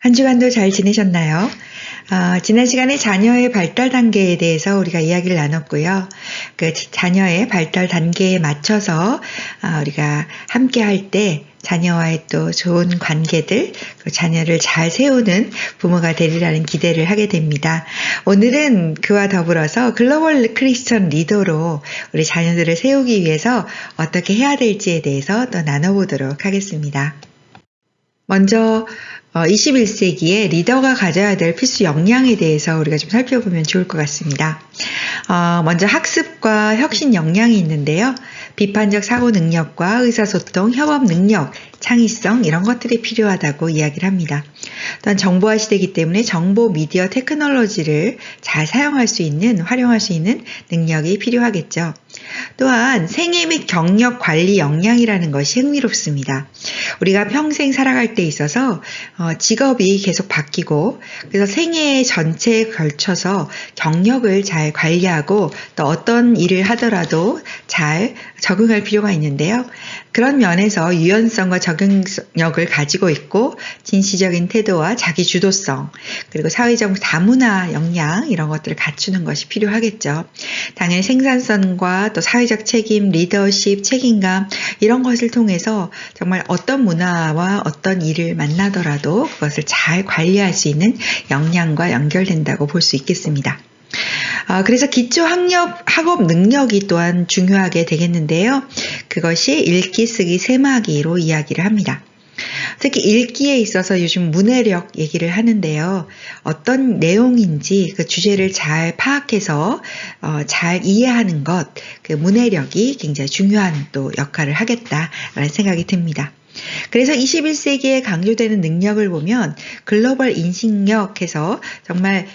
한 주간도 잘 지내셨나요? 지난 시간에 자녀의 발달 단계에 대해서 우리가 이야기를 나눴고요. 그 자녀의 발달 단계에 맞춰서 우리가 함께 할 때 자녀와의 또 좋은 관계들, 그 자녀를 잘 세우는 부모가 되리라는 기대를 하게 됩니다. 오늘은 그와 더불어서 글로벌 크리스천 리더로 우리 자녀들을 세우기 위해서 어떻게 해야 될지에 대해서 또 나눠보도록 하겠습니다. 먼저 21세기에 리더가 가져야 될 필수 역량에 대해서 우리가 좀 살펴보면 좋을 것 같습니다. 먼저 학습과 혁신 역량이 있는데요. 비판적 사고 능력과 의사소통, 협업 능력, 창의성 이런 것들이 필요하다고 이야기를 합니다. 또한 정보화 시대이기 때문에 정보, 미디어, 테크놀로지를 잘 사용할 수 있는, 활용할 수 있는 능력이 필요하겠죠. 또한 생애 및 경력 관리 역량이라는 것이 흥미롭습니다. 우리가 평생 살아갈 때 있어서 직업이 계속 바뀌고 그래서 생애 전체에 걸쳐서 경력을 잘 관리하고 또 어떤 일을 하더라도 잘 적응할 필요가 있는데요. 그런 면에서 유연성과 적응력을 가지고 있고 진취적인 태도와 자기 주도성 그리고 사회적 다문화 역량 이런 것들을 갖추는 것이 필요하겠죠. 당연히 생산성과 또 사회적 책임, 리더십, 책임감 이런 것을 통해서 정말 어떤 문화와 어떤 일을 만나더라도 그것을 잘 관리할 수 있는 역량과 연결된다고 볼 수 있겠습니다. 그래서 기초 학업 능력이 또한 중요하게 되겠는데요. 그것이 읽기, 쓰기, 세마기로 이야기를 합니다. 특히 읽기에 있어서 요즘 문해력 얘기를 하는데요. 어떤 내용인지 그 주제를 잘 파악해서 잘 이해하는 것, 그 문해력이 굉장히 중요한 또 역할을 하겠다라는 생각이 듭니다. 그래서 21세기에 강조되는 능력을 보면 글로벌 인식력에서 정말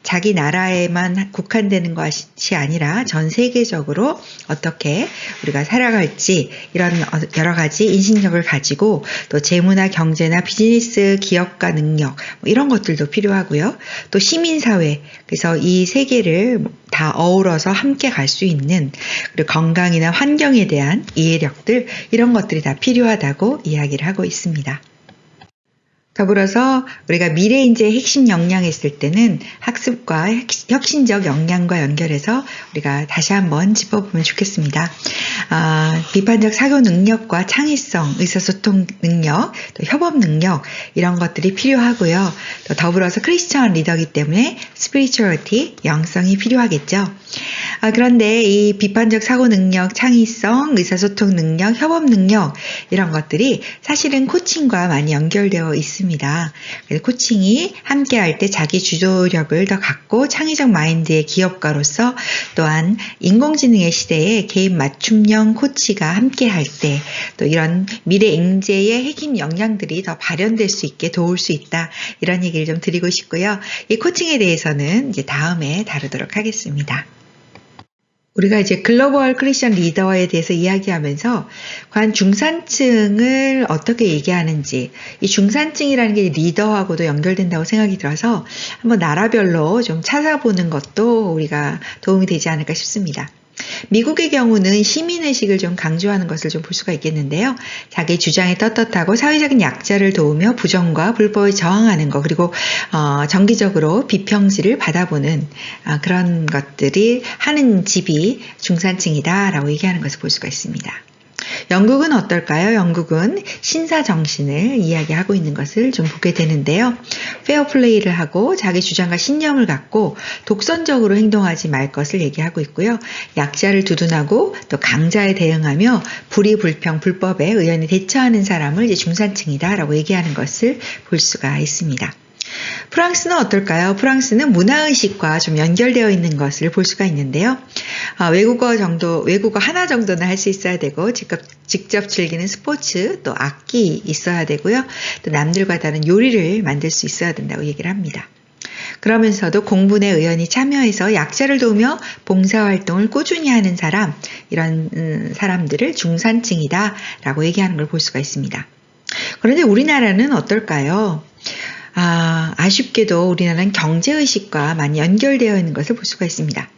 자기 나라에만 국한되는 것이 아니라 전 세계적으로 어떻게 우리가 살아갈지 이런 여러 가지 인식력을 가지고 또 재무나 경제나 비즈니스 기업가 능력 이런 것들도 필요하고요. 또 시민사회 그래서 이 세계를 다 어우러서 함께 갈 수 있는 그리고 건강이나 환경에 대한 이해력들 이런 것들이 다 필요하다고 이야기를 하고 있습니다. 더불어서 우리가 미래 인재의 핵심 역량 했을 때는 학습과 혁신적 역량과 연결해서 우리가 다시 한번 짚어보면 좋겠습니다. 비판적 사고 능력과 창의성, 의사소통 능력, 또 협업 능력 이런 것들이 필요하고요. 또 더불어서 크리스천 리더이기 때문에 스피리추얼리티, 영성이 필요하겠죠. 그런데 이 비판적 사고 능력, 창의성, 의사소통 능력, 협업 능력 이런 것들이 사실은 코칭과 많이 연결되어 있습니다. 그래서 코칭이 함께 할 때 자기 주도력을 더 갖고 창의적 마인드의 기업가로서 또한 인공지능의 시대에 개인 맞춤형 코치가 함께 할 때 또 이런 미래 인재의 핵심 역량들이 더 발현될 수 있게 도울 수 있다. 이런 얘기를 좀 드리고 싶고요. 이 코칭에 대해서는 이제 다음에 다루도록 하겠습니다. 우리가 이제 글로벌 크리스천 리더에 대해서 이야기하면서 과연 중산층을 어떻게 얘기하는지 이 중산층이라는 게 리더하고도 연결된다고 생각이 들어서 한번 나라별로 좀 찾아보는 것도 우리가 도움이 되지 않을까 싶습니다. 미국의 경우는 시민의식을 좀 강조하는 것을 좀 볼 수가 있겠는데요. 자기 주장에 떳떳하고 사회적인 약자를 도우며 부정과 불법에 저항하는 것 그리고 정기적으로 비평지를 받아보는 그런 것들이 하는 집이 중산층이다라고 얘기하는 것을 볼 수가 있습니다. 영국은 어떨까요? 영국은 신사 정신을 이야기하고 있는 것을 좀 보게 되는데요. 페어플레이를 하고 자기 주장과 신념을 갖고 독선적으로 행동하지 말 것을 얘기하고 있고요. 약자를 두둔하고 또 강자에 대응하며 불의불평, 불법에 의연히 대처하는 사람을 이제 중산층이다라고 얘기하는 것을 볼 수가 있습니다. 프랑스는 어떨까요? 프랑스는 문화의식과 좀 연결되어 있는 것을 볼 수가 있는데요. 외국어 하나 정도는 할 수 있어야 되고, 직접 즐기는 스포츠, 또 악기 있어야 되고요. 또 남들과 다른 요리를 만들 수 있어야 된다고 얘기를 합니다. 그러면서도 공분에 의연히 참여해서 약자를 도우며 봉사활동을 꾸준히 하는 사람, 이런 사람들을 중산층이다 라고 얘기하는 걸 볼 수가 있습니다. 그런데 우리나라는 어떨까요? 아쉽게도 우리나라는 경제의식과 많이 연결되어 있는 것을 볼 수가 있습니다.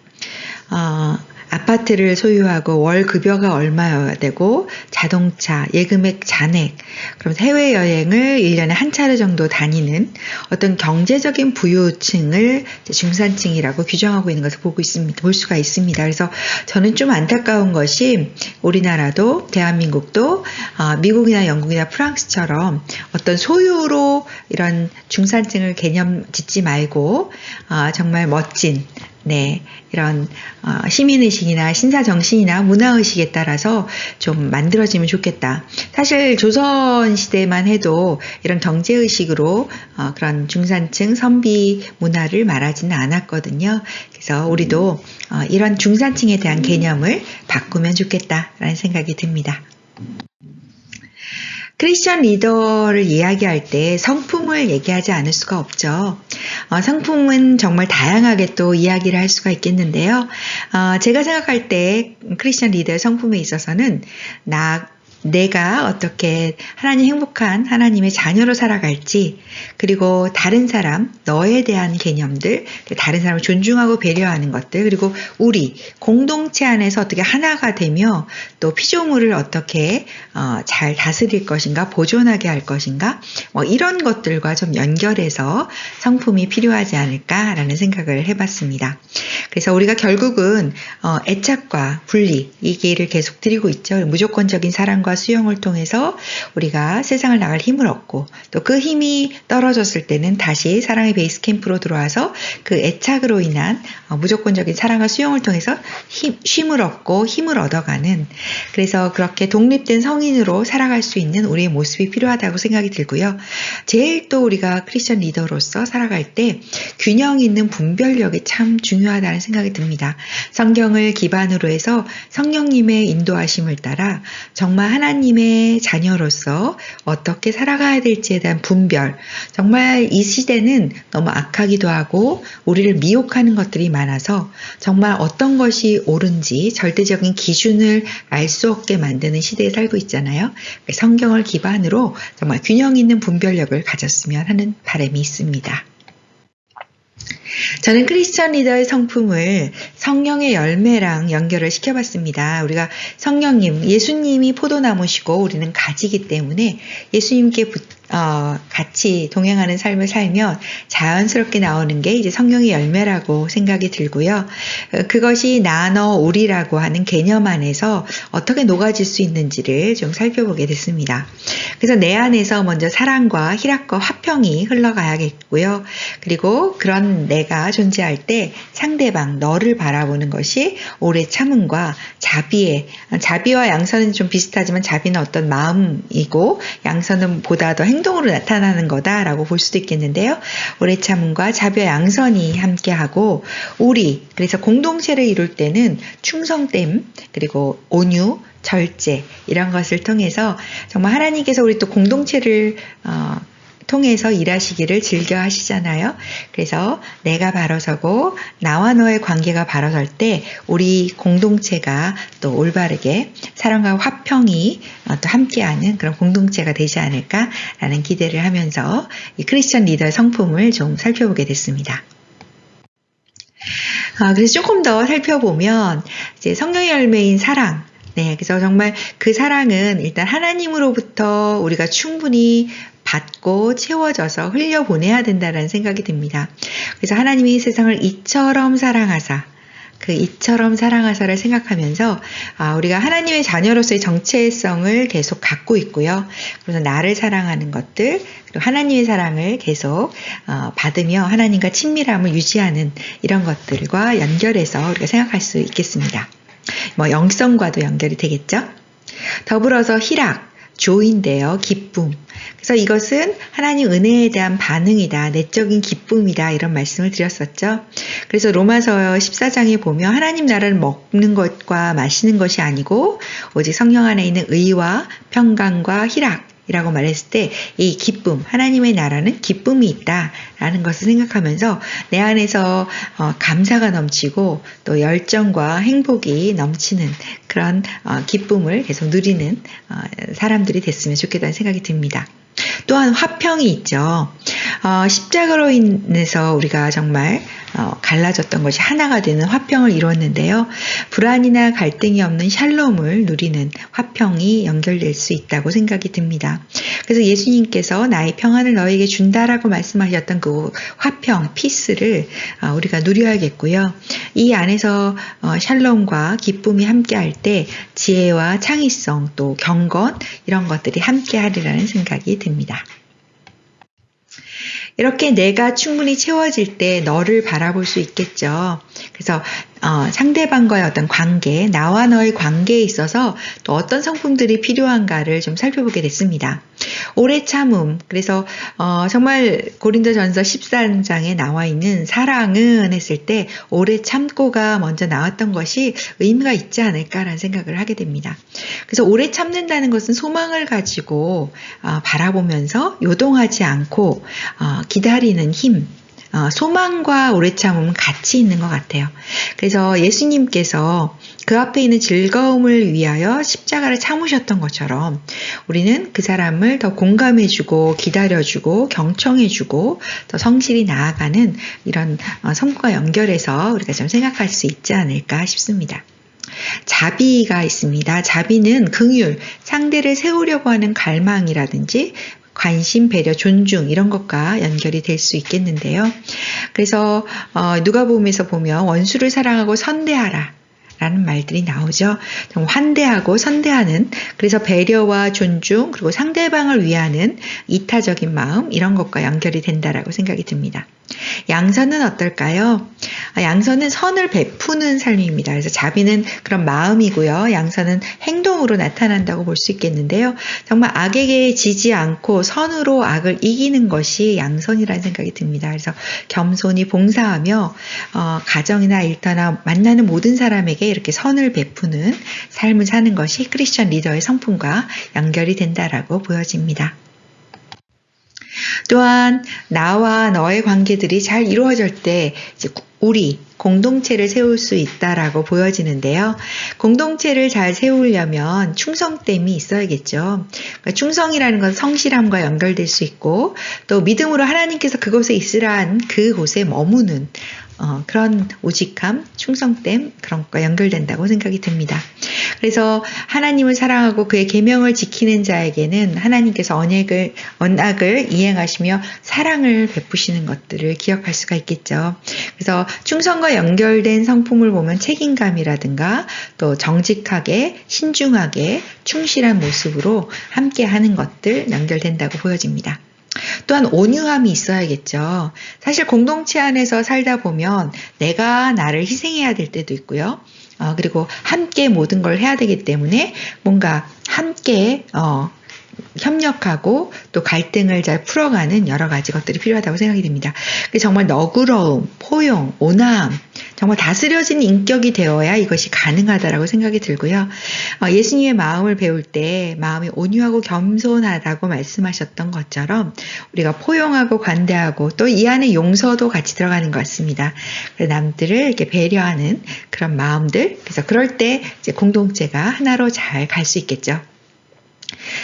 아파트를 소유하고 월 급여가 얼마여야 되고 자동차, 예금액 잔액, 그럼 해외여행을 1년에 한 차례 정도 다니는 어떤 경제적인 부유층을 중산층이라고 규정하고 있는 것을 볼 수가 있습니다. 그래서 저는 좀 안타까운 것이 우리나라도 대한민국도 미국이나 영국이나 프랑스처럼 어떤 소유로 이런 중산층을 개념 짓지 말고 정말 멋진 이런 시민의식이나 신사정신이나 문화의식에 따라서 좀 만들어지면 좋겠다. 사실 조선시대만 해도 이런 경제의식으로 그런 중산층 선비 문화를 말하지는 않았거든요. 그래서 우리도 이런 중산층에 대한 개념을 바꾸면 좋겠다라는 생각이 듭니다. 크리스천 리더를 이야기할 때 성품을 얘기하지 않을 수가 없죠. 성품은 정말 다양하게 또 이야기를 할 수가 있겠는데요. 제가 생각할 때 크리스천 리더의 성품에 있어서는 내가 어떻게 하나님 행복한 하나님의 자녀로 살아갈지, 그리고 다른 사람, 너에 대한 개념들, 다른 사람을 존중하고 배려하는 것들, 그리고 우리 공동체 안에서 어떻게 하나가 되며 또 피조물을 어떻게 잘 다스릴 것인가, 보존하게 할 것인가, 이런 것들과 좀 연결해서 성품이 필요하지 않을까라는 생각을 해봤습니다. 그래서 우리가 결국은 애착과 분리, 이 기회를 계속 드리고 있죠. 무조건적인 사랑과 수용을 통해서 우리가 세상을 나갈 힘을 얻고, 또 그 힘이 떨어졌을 때는 다시 사랑의 베이스 캠프로 들어와서 그 애착으로 인한 무조건적인 사랑과 수용을 통해서 쉼을 얻고 힘을 얻어가는, 그래서 그렇게 독립된 성인으로 살아갈 수 있는 우리의 모습이 필요하다고 생각이 들고요. 제일 또 우리가 크리스천 리더로서 살아갈 때 균형 있는 분별력이 참 중요하다는 생각이 듭니다. 성경을 기반으로 해서 성령님의 인도하심을 따라 정말 하나님의 자녀로서 어떻게 살아가야 될지에 대한 분별, 정말 이 시대는 너무 악하기도 하고 우리를 미혹하는 것들이 많아서 정말 어떤 것이 옳은지 절대적인 기준을 알 수 없게 만드는 시대에 살고 있잖아요. 성경을 기반으로 정말 균형 있는 분별력을 가졌으면 하는 바람이 있습니다. 저는 크리스천 리더의 성품을 성령의 열매랑 연결을 시켜봤습니다. 우리가 성령님, 예수님이 포도나무시고 우리는 가지이기 때문에 예수님께 같이 동행하는 삶을 살면 자연스럽게 나오는 게 이제 성령의 열매라고 생각이 들고요. 그것이 나, 너, 우리라고 하는 개념 안에서 어떻게 녹아질 수 있는지를 좀 살펴보게 됐습니다. 그래서 내 안에서 먼저 사랑과 희락과 화평이 흘러가야겠고요. 그리고 그런 내가 존재할 때 상대방, 너를 바라보는 것이 오래 참음과 자비와 양선은 좀 비슷하지만 자비는 어떤 마음이고 양선은 보다 더 행동으로 나타나는 거다라고 볼 수도 있겠는데요. 오래 참음과 자비와 양선이 함께하고 그래서 공동체를 이룰 때는 충성됨, 그리고 온유, 절제 이런 것을 통해서 정말 하나님께서 우리 또 공동체를 통해서 일하시기를 즐겨 하시잖아요. 그래서 내가 바로 서고 나와 너의 관계가 바로 설 때 우리 공동체가 또 올바르게 사랑과 화평이 또 함께하는 그런 공동체가 되지 않을까라는 기대를 하면서 이 크리스천 리더의 성품을 좀 살펴보게 됐습니다. 그래서 조금 더 살펴보면 이제 성령의 열매인 사랑, 그래서 정말 그 사랑은 일단 하나님으로부터 우리가 충분히 받고 채워져서 흘려보내야 된다는 생각이 듭니다. 그래서 하나님이 세상을 이처럼 사랑하사, 그 이처럼 사랑하사를 생각하면서 우리가 하나님의 자녀로서의 정체성을 계속 갖고 있고요. 그래서 나를 사랑하는 것들, 그리고 하나님의 사랑을 계속 받으며 하나님과 친밀함을 유지하는 이런 것들과 연결해서 우리가 생각할 수 있겠습니다. 영성과도 연결이 되겠죠. 더불어서 희락, 조인데요. 기쁨. 그래서 이것은 하나님 은혜에 대한 반응이다. 내적인 기쁨이다. 이런 말씀을 드렸었죠. 그래서 로마서 14장에 보면 하나님 나라를 먹는 것과 마시는 것이 아니고 오직 성령 안에 있는 의와 평강과 희락 이라고 말했을 때 이 기쁨, 하나님의 나라는 기쁨이 있다라는 것을 생각하면서 내 안에서 감사가 넘치고 또 열정과 행복이 넘치는 그런 기쁨을 계속 누리는 사람들이 됐으면 좋겠다는 생각이 듭니다. 또한 화평이 있죠. 십자가로 인해서 우리가 정말 갈라졌던 것이 하나가 되는 화평을 이뤘는데요. 불안이나 갈등이 없는 샬롬을 누리는 화평이 연결될 수 있다고 생각이 듭니다. 그래서 예수님께서 나의 평안을 너에게 준다라고 말씀하셨던 그 화평, 피스를 우리가 누려야겠고요. 이 안에서 샬롬과 기쁨이 함께할 때 지혜와 창의성 또 경건 이런 것들이 함께하리라는 생각이 듭니다. 이렇게 내가 충분히 채워질 때 너를 바라볼 수 있겠죠. 그래서 상대방과의 어떤 관계, 나와 너의 관계에 있어서 또 어떤 성품들이 필요한가를 좀 살펴보게 됐습니다. 오래 참음, 그래서 정말 고린도전서 14장에 나와 있는 사랑은 했을 때 오래 참고가 먼저 나왔던 것이 의미가 있지 않을까라는 생각을 하게 됩니다. 그래서 오래 참는다는 것은 소망을 가지고 바라보면서 요동하지 않고 기다리는 힘, 소망과 오래 참음은 같이 있는 것 같아요. 그래서 예수님께서 그 앞에 있는 즐거움을 위하여 십자가를 참으셨던 것처럼 우리는 그 사람을 더 공감해주고 기다려주고 경청해주고 더 성실히 나아가는 이런 성과 연결해서 우리가 좀 생각할 수 있지 않을까 싶습니다. 자비가 있습니다. 자비는 긍휼, 상대를 세우려고 하는 갈망이라든지 관심, 배려, 존중 이런 것과 연결이 될 수 있겠는데요. 그래서 누가복음에서 보면 원수를 사랑하고 선대하라 라는 말들이 나오죠. 환대하고 선대하는, 그래서 배려와 존중 그리고 상대방을 위하는 이타적인 마음 이런 것과 연결이 된다라고 생각이 듭니다. 양선은 어떨까요? 양선은 선을 베푸는 삶입니다. 그래서 자비는 그런 마음이고요. 양선은 행동으로 나타난다고 볼 수 있겠는데요. 정말 악에게 지지 않고 선으로 악을 이기는 것이 양선이라는 생각이 듭니다. 그래서 겸손히 봉사하며 가정이나 일터나 만나는 모든 사람에게 이렇게 선을 베푸는 삶을 사는 것이 크리스천 리더의 성품과 연결이 된다라고 보여집니다. 또한 나와 너의 관계들이 잘 이루어질 때 이제 우리 공동체를 세울 수 있다라고 보여지는데요. 공동체를 잘 세우려면 충성됨이 있어야겠죠. 그러니까 충성이라는 건 성실함과 연결될 수 있고 또 믿음으로 하나님께서 그곳에 있으란 그곳에 머무는 그런 오직함, 충성됨 그런 것과 연결된다고 생각이 듭니다. 그래서 하나님을 사랑하고 그의 계명을 지키는 자에게는 하나님께서 언약을 이행하시며 사랑을 베푸시는 것들을 기억할 수가 있겠죠. 그래서 충성과 연결된 성품을 보면 책임감이라든가 또 정직하게, 신중하게, 충실한 모습으로 함께하는 것들 연결된다고 보여집니다. 또한 온유함이 있어야겠죠. 사실 공동체 안에서 살다 보면 내가 나를 희생해야 될 때도 있고요. 그리고 함께 모든 걸 해야 되기 때문에 뭔가 함께 협력하고 또 갈등을 잘 풀어가는 여러 가지 것들이 필요하다고 생각이 됩니다. 정말 너그러움, 포용, 온화함, 정말 다스려진 인격이 되어야 이것이 가능하다라고 생각이 들고요. 예수님의 마음을 배울 때 마음이 온유하고 겸손하다고 말씀하셨던 것처럼 우리가 포용하고 관대하고 또 이 안에 용서도 같이 들어가는 것 같습니다. 남들을 이렇게 배려하는 그런 마음들, 그래서 그럴 때 이제 공동체가 하나로 잘 갈 수 있겠죠.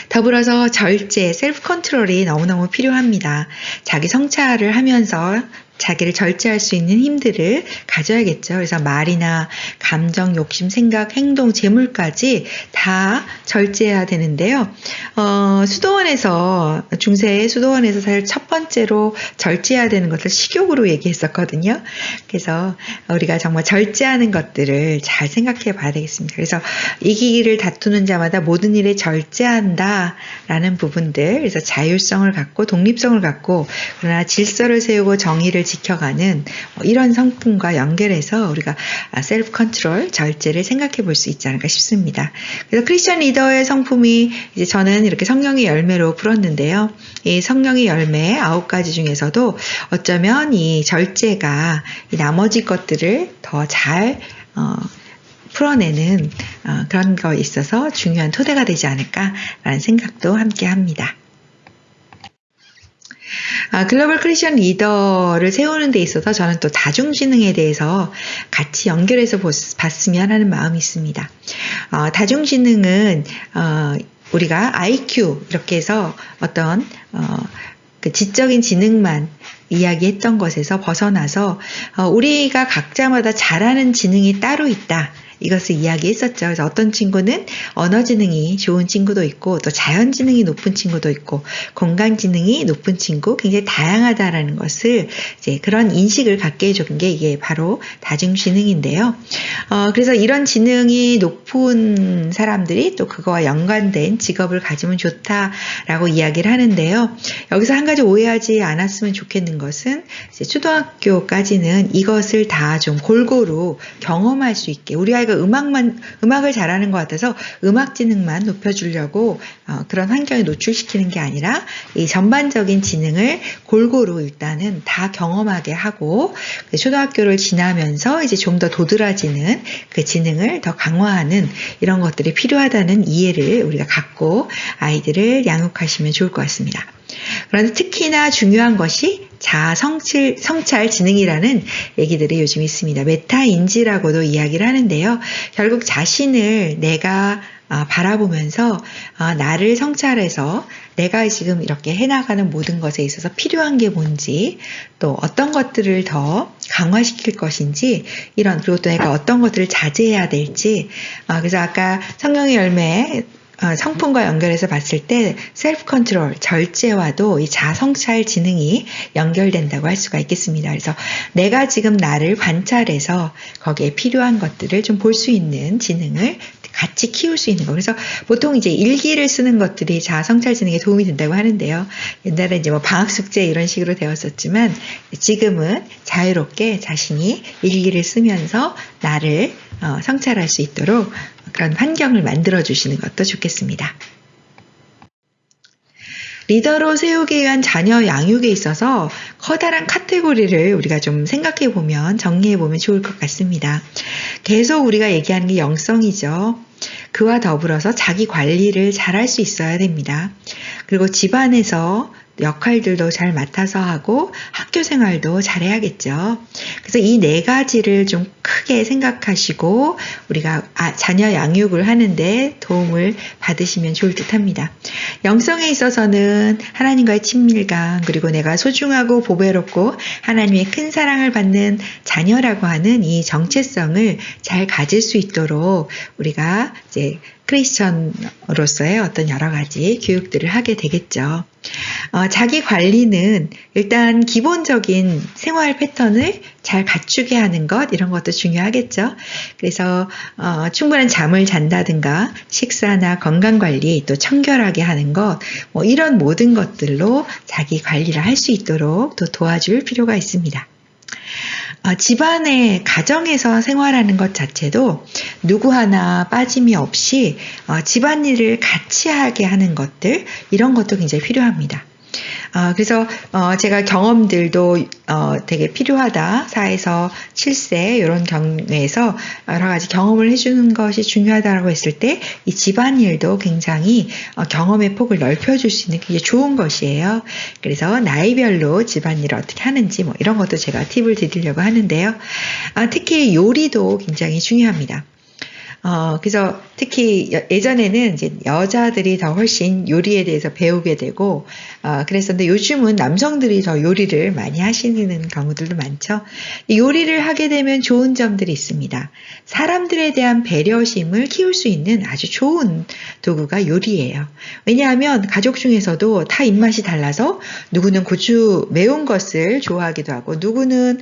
더불어서 절제, 셀프 컨트롤이 너무너무 필요합니다. 자기 성찰을 하면서 자기를 절제할 수 있는 힘들을 가져야겠죠. 그래서 말이나 감정, 욕심, 생각, 행동, 재물까지 다 절제해야 되는데요. 중세의 수도원에서 사실 첫 번째로 절제해야 되는 것을 식욕으로 얘기했었거든요. 그래서 우리가 정말 절제하는 것들을 잘 생각해 봐야 되겠습니다. 그래서 이기기를 다투는 자마다 모든 일에 절제한다라는 부분들, 그래서 자율성을 갖고 독립성을 갖고 그러나 질서를 세우고 정의를 지켜가는 이런 성품과 연결해서 우리가 셀프 컨트롤, 절제를 생각해 볼 수 있지 않을까 싶습니다. 그래서 크리스천 리더의 성품이 이제 저는 이렇게 성령의 열매로 풀었는데요. 이 성령의 열매 9가지 중에서도 어쩌면 이 절제가 이 나머지 것들을 더 잘 풀어내는 그런 거에 있어서 중요한 토대가 되지 않을까라는 생각도 함께 합니다. 글로벌 크리스천 리더를 세우는 데 있어서 저는 또 다중지능에 대해서 같이 연결해서 봤으면 하는 마음이 있습니다. 다중지능은 우리가 IQ 이렇게 해서 어떤 그 지적인 지능만 이야기했던 것에서 벗어나서 우리가 각자마다 잘하는 지능이 따로 있다. 이것을 이야기했었죠. 그래서 어떤 친구는 언어 지능이 좋은 친구도 있고 또 자연 지능이 높은 친구도 있고 건강 지능이 높은 친구 굉장히 다양하다라는 것을 이제 그런 인식을 갖게 해준 게 이게 바로 다중 지능인데요. 그래서 이런 지능이 높은 사람들이 또 그거와 연관된 직업을 가지면 좋다라고 이야기를 하는데요. 여기서 한 가지 오해하지 않았으면 좋겠는 것은 이제 초등학교까지는 이것을 다 좀 골고루 경험할 수 있게 우리 아이가 음악을 잘하는 것 같아서 음악 지능만 높여주려고 그런 환경에 노출시키는 게 아니라 이 전반적인 지능을 골고루 일단은 다 경험하게 하고 초등학교를 지나면서 이제 좀 더 도드라지는 그 지능을 더 강화하는 이런 것들이 필요하다는 이해를 우리가 갖고 아이들을 양육하시면 좋을 것 같습니다. 그런데 특히나 중요한 것이 자아 성찰 지능이라는 얘기들이 요즘 있습니다. 메타인지라고도 이야기를 하는데요. 결국 자신을 내가 바라보면서 나를 성찰해서 내가 지금 이렇게 해나가는 모든 것에 있어서 필요한 게 뭔지 또 어떤 것들을 더 강화시킬 것인지 그리고 또 내가 어떤 것들을 자제해야 될지 그래서 아까 성령의 열매 성품과 연결해서 봤을 때 셀프 컨트롤, 절제와도 이 자성찰 지능이 연결된다고 할 수가 있겠습니다. 그래서 내가 지금 나를 관찰해서 거기에 필요한 것들을 좀 볼 수 있는 지능을 같이 키울 수 있는 거. 그래서 보통 이제 일기를 쓰는 것들이 자성찰 지능에 도움이 된다고 하는데요. 옛날에 이제 뭐 방학 숙제 이런 식으로 되었었지만 지금은 자유롭게 자신이 일기를 쓰면서 나를 성찰할 수 있도록 그런 환경을 만들어 주시는 것도 좋겠습니다. 리더로 세우기 위한 자녀 양육에 있어서 커다란 카테고리를 우리가 좀 생각해 보면 정리해 보면 좋을 것 같습니다. 계속 우리가 얘기하는 게 영성이죠. 그와 더불어서 자기 관리를 잘할 수 있어야 됩니다. 그리고 집안에서 역할들도 잘 맡아서 하고 학교 생활도 잘해야겠죠. 그래서 이 네 가지를 좀 크게 생각하시고 우리가 자녀 양육을 하는데 도움을 받으시면 좋을 듯 합니다. 영성에 있어서는 하나님과의 친밀감 그리고 내가 소중하고 보배롭고 하나님의 큰 사랑을 받는 자녀라고 하는 이 정체성을 잘 가질 수 있도록 우리가 이제 크리스천으로서의 어떤 여러 가지 교육들을 하게 되겠죠. 자기 관리는 일단 기본적인 생활 패턴을 잘 갖추게 하는 것 이런 것도 중요하겠죠. 그래서 충분한 잠을 잔다든가 식사나 건강관리 또 청결하게 하는 것 뭐 이런 모든 것들로 자기 관리를 할 수 있도록 또 도와줄 필요가 있습니다. 집안의 가정에서 생활하는 것 자체도 누구 하나 빠짐이 없이 집안일을 같이 하게 하는 것들 이런 것도 굉장히 필요합니다. 그래서 제가 경험들도 되게 필요하다. 4에서 7세 이런 경우에서 여러 가지 경험을 해주는 것이 중요하다고 했을 때 이 집안일도 굉장히 경험의 폭을 넓혀줄 수 있는 굉장히 좋은 것이에요. 그래서 나이별로 집안일을 어떻게 하는지 뭐 이런 것도 제가 팁을 드리려고 하는데요. 특히 요리도 굉장히 중요합니다. 그래서 특히 예전에는 이제 여자들이 더 훨씬 요리에 대해서 배우게 되고, 그랬었는데 요즘은 남성들이 더 요리를 많이 하시는 경우들도 많죠. 요리를 하게 되면 좋은 점들이 있습니다. 사람들에 대한 배려심을 키울 수 있는 아주 좋은 도구가 요리예요. 왜냐하면 가족 중에서도 다 입맛이 달라서 누구는 고추 매운 것을 좋아하기도 하고, 누구는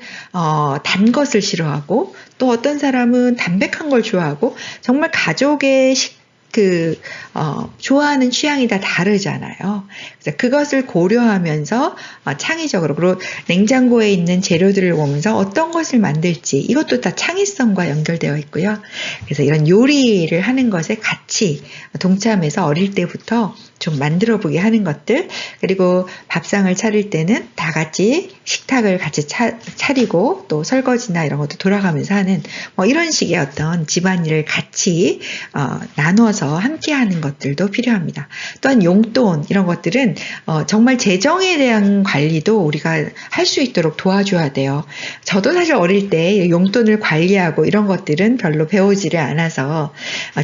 단 것을 싫어하고, 또 어떤 사람은 담백한 걸 좋아하고, 정말 가족의 좋아하는 취향이 다 다르잖아요. 그래서 그것을 고려하면서 창의적으로, 그리고 냉장고에 있는 재료들을 보면서 어떤 것을 만들지, 이것도 다 창의성과 연결되어 있고요. 그래서 이런 요리를 하는 것에 같이 동참해서 어릴 때부터 좀 만들어 보게 하는 것들, 그리고 밥상을 차릴 때는 다 같이 식탁을 같이 차리고 또 설거지나 이런 것도 돌아가면서 하는 뭐 이런 식의 어떤 집안일을 같이 나누어서 나눠서 함께 하는 것들도 필요합니다. 또한 용돈 이런 것들은 정말 재정에 대한 관리도 우리가 할 수 있도록 도와줘야 돼요. 저도 사실 어릴 때 용돈을 관리하고 이런 것들은 별로 배우지를 않아서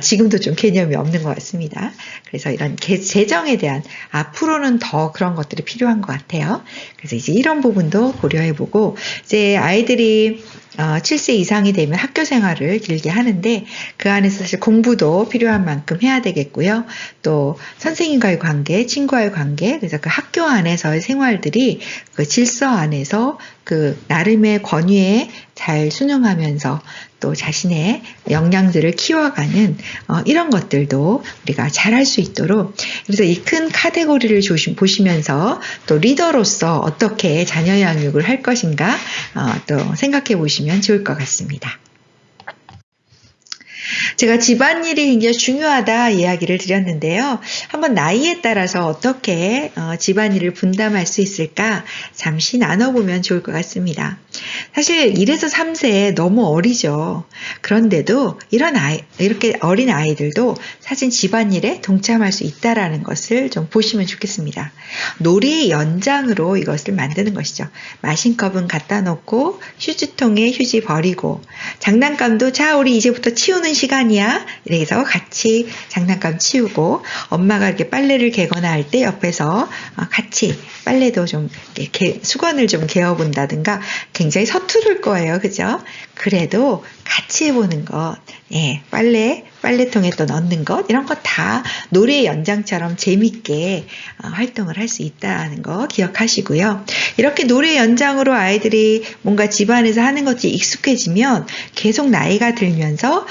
지금도 좀 개념이 없는 것 같습니다. 그래서 이런 재정에 대한 앞으로는 더 그런 것들이 필요한 것 같아요. 그래서 이제 이런 부분도 고려해보고 이제 아이들이 7세 이상이 되면 학교 생활을 길게 하는데 그 안에서 사실 공부도 필요한 만큼 해야 되겠고요. 또 선생님과의 관계, 친구와의 관계, 그래서 그 학교 안에서의 생활들이 그 질서 안에서 그 나름의 권위에 잘 순응하면서 또 자신의 역량들을 키워가는 이런 것들도 우리가 잘할 수 있도록, 그래서 이 큰 카테고리를 보시면서 또 리더로서 어떻게 자녀 양육을 할 것인가 또 생각해 보시면 좋을 것 같습니다. 제가 집안일이 굉장히 중요하다 이야기를 드렸는데요. 한번 나이에 따라서 어떻게 집안일을 분담할 수 있을까 잠시 나눠보면 좋을 것 같습니다. 사실 1에서 3세 너무 어리죠. 그런데도 이렇게 어린 아이들도 사실 집안일에 동참할 수 있다는 것을 좀 보시면 좋겠습니다. 놀이의 연장으로 이것을 만드는 것이죠. 마신컵은 갖다 놓고 휴지통에 휴지 버리고, 장난감도 자 우리 이제부터 치우는 시간이야 이래서 같이 장난감 치우고, 엄마가 이렇게 빨래를 개거나 할 때 옆에서 같이 빨래도 좀 수건을 좀 개어본다든가. 굉장히 서투를 거예요, 그죠? 그래도 같이 해보는 것, 빨래통에 또 넣는 것, 이런 거 다 놀이의 연장처럼 재밌게 활동을 할 수 있다는 거 기억하시고요. 이렇게 놀이의 연장으로 아이들이 뭔가 집안에서 하는 것이 익숙해지면 계속 나이가 들면서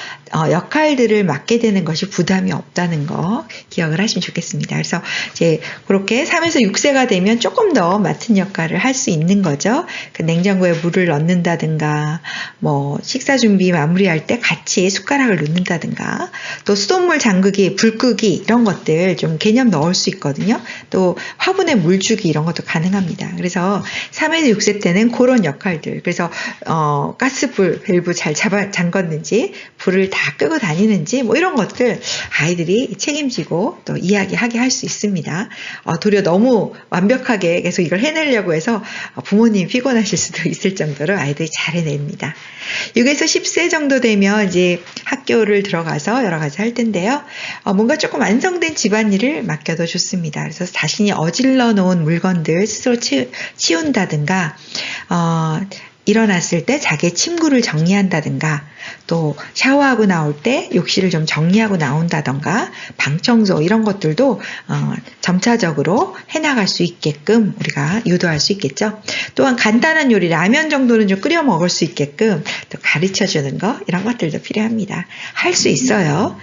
역할들을 맡게 되는 것이 부담이 없다는 거 기억을 하시면 좋겠습니다. 그래서 이제 그렇게 3에서 6세가 되면 조금 더 맡은 역할을 할 수 있는 거죠. 그 냉장고에 물을 넣는다든가, 뭐 식사 준비 마무리할 때 같이 숟가락을 놓는다든가, 또 수돗물 잠그기, 불 끄기 이런 것들 좀 개념 넣을 수 있거든요. 또 화분에 물 주기 이런 것도 가능합니다. 그래서 3에서 6세 때는 그런 역할들, 그래서 가스불 밸브 잘 잠궜는지, 불을 다 끄고 다니는지 뭐 이런 것들 아이들이 책임지고 또 이야기하게 할 수 있습니다. 도리어 너무 완벽하게 계속 이걸 해내려고 해서 부모님이 피곤하실 수도 있을 정도로 아이들이 잘 해냅니다. 6에서 10세 정도 되면 이제 학교를 들어가서 여러 가지 할 텐데요. 뭔가 조금 완성된 집안일을 맡겨도 좋습니다. 그래서 자신이 어질러 놓은 물건들 스스로 치운다든가, 일어났을 때 자기 침구를 정리한다든가, 또 샤워하고 나올 때 욕실을 좀 정리하고 나온다든가, 방 청소 이런 것들도 점차적으로 해나갈 수 있게끔 우리가 유도할 수 있겠죠. 또한 간단한 요리, 라면 정도는 좀 끓여 먹을 수 있게끔 또 가르쳐주는 거, 이런 것들도 필요합니다. 할 수 있어요.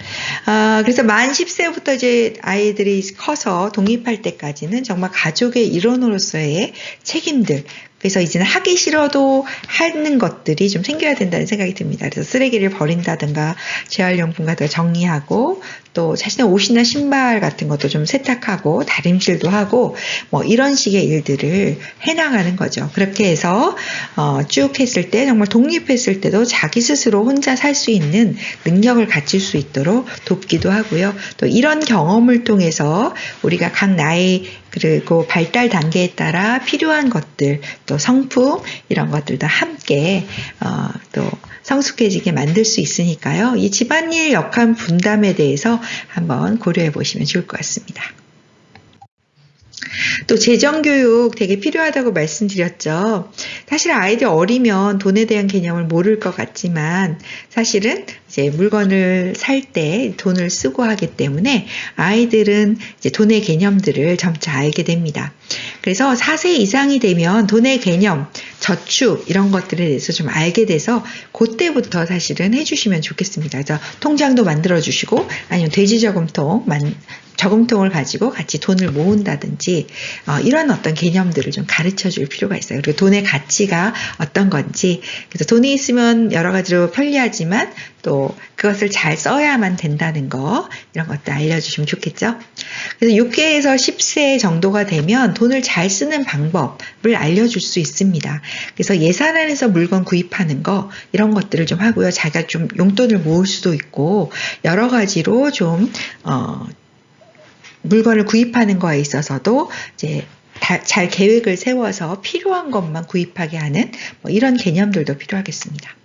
그래서 만 10세부터 이제 아이들이 커서 독립할 때까지는 정말 가족의 일원으로서의 책임들, 그래서 이제는 하기 싫어도 하는 것들이 좀 생겨야 된다는 생각이 듭니다. 그래서 쓰레기를 버린다든가, 재활용품 같은 거 정리하고, 또 자신의 옷이나 신발 같은 것도 좀 세탁하고 다림질도 하고, 뭐 이런 식의 일들을 해나가는 거죠. 그렇게 해서 쭉 했을 때, 정말 독립했을 때도 자기 스스로 혼자 살 수 있는 능력을 갖출 수 있도록 돕기도 하고요. 또 이런 경험을 통해서 우리가 각 나이 그리고 발달 단계에 따라 필요한 것들, 또 성품 이런 것들도 함께 또 성숙해지게 만들 수 있으니까요. 이 집안일 역할 분담에 대해서 한번 고려해 보시면 좋을 것 같습니다. 또 재정교육 되게 필요하다고 말씀드렸죠. 사실 아이들 어리면 돈에 대한 개념을 모를 것 같지만 사실은 이제 물건을 살 때 돈을 쓰고 하기 때문에 아이들은 이제 돈의 개념들을 점차 알게 됩니다. 그래서 4세 이상이 되면 돈의 개념, 저축 이런 것들에 대해서 좀 알게 돼서 그때부터 사실은 해주시면 좋겠습니다. 그래서 통장도 만들어 주시고 아니면 돼지저금통 저금통을 가지고 같이 돈을 모은다든지 이런 어떤 개념들을 좀 가르쳐 줄 필요가 있어요. 그리고 돈의 가치가 어떤 건지, 그래서 돈이 있으면 여러 가지로 편리하지만 또 그것을 잘 써야만 된다는 거, 이런 것도 알려주시면 좋겠죠. 그래서 6개에서 10세 정도가 되면 돈을 잘 쓰는 방법을 알려줄 수 있습니다. 그래서 예산안에서 물건 구입하는 거, 이런 것들을 좀 하고요. 자기가 좀 용돈을 모을 수도 있고 여러 가지로 좀 물건을 구입하는 거에 있어서도 이제 잘 계획을 세워서 필요한 것만 구입하게 하는 이런 개념들도 필요하겠습니다.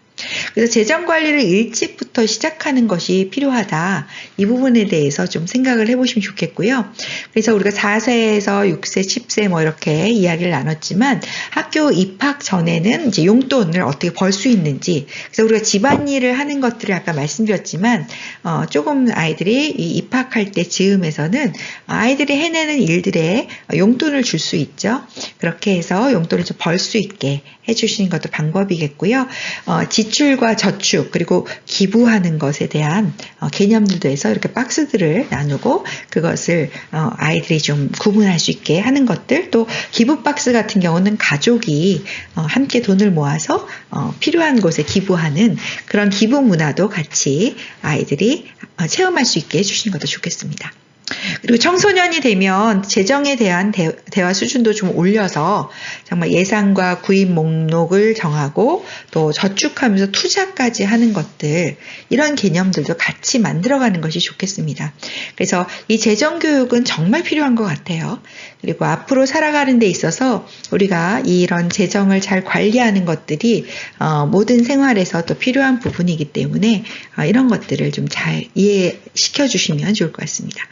그래서 재정 관리를 일찍부터 시작하는 것이 필요하다. 이 부분에 대해서 좀 생각을 해보시면 좋겠고요. 그래서 우리가 4세에서 6세, 10세 이렇게 이야기를 나눴지만 학교 입학 전에는 이제 용돈을 어떻게 벌 수 있는지, 그래서 우리가 집안일을 하는 것들을 아까 말씀드렸지만 조금 아이들이 입학할 때 즈음에서는 아이들이 해내는 일들에 용돈을 줄 수 있죠. 그렇게 해서 용돈을 좀 벌 수 있게 해주시는 것도 방법이겠고요. 지출과 저축 그리고 기부하는 것에 대한 개념들도 해서 이렇게 박스들을 나누고 그것을 아이들이 좀 구분할 수 있게 하는 것들, 또 기부 박스 같은 경우는 가족이 함께 돈을 모아서 필요한 곳에 기부하는 그런 기부 문화도 같이 아이들이 체험할 수 있게 해주시는 것도 좋겠습니다. 그리고 청소년이 되면 재정에 대한 대화 수준도 좀 올려서 정말 예산과 구입 목록을 정하고 또 저축하면서 투자까지 하는 것들, 이런 개념들도 같이 만들어가는 것이 좋겠습니다. 그래서 이 재정 교육은 정말 필요한 것 같아요. 그리고 앞으로 살아가는 데 있어서 우리가 이런 재정을 잘 관리하는 것들이 모든 생활에서 또 필요한 부분이기 때문에 이런 것들을 좀 잘 이해시켜 주시면 좋을 것 같습니다.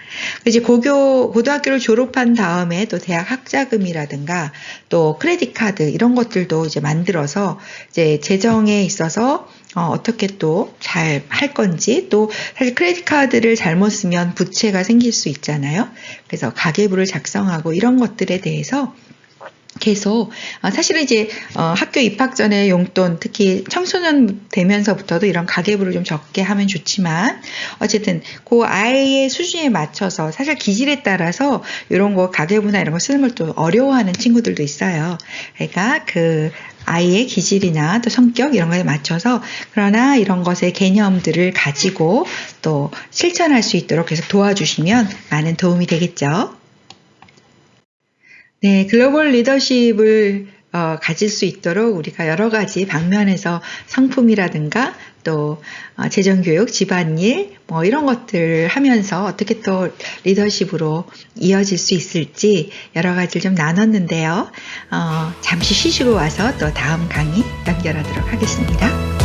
이제 고등학교를 졸업한 다음에 또 대학 학자금이라든가 또 크레딧 카드 이런 것들도 이제 만들어서 이제 재정에 있어서 어떻게 또 잘 할 건지, 또 사실 크레딧 카드를 잘못 쓰면 부채가 생길 수 있잖아요. 그래서 가계부를 작성하고 이런 것들에 대해서 계속 사실은 이제 학교 입학 전에 용돈, 특히 청소년 되면서부터도 이런 가계부를 좀 적게 하면 좋지만 어쨌든 그 아이의 수준에 맞춰서 사실 기질에 따라서 이런 거 가계부나 이런 거 쓰는 걸 또 어려워하는 친구들도 있어요. 그러니까 그 아이의 기질이나 또 성격 이런 거에 맞춰서, 그러나 이런 것의 개념들을 가지고 또 실천할 수 있도록 계속 도와주시면 많은 도움이 되겠죠. 네, 글로벌 리더십을 가질 수 있도록 우리가 여러 가지 방면에서 성품이라든가 또 재정교육, 집안일 이런 것들을 하면서 어떻게 또 리더십으로 이어질 수 있을지 여러 가지를 좀 나눴는데요. 잠시 쉬시고 와서 또 다음 강의 연결하도록 하겠습니다.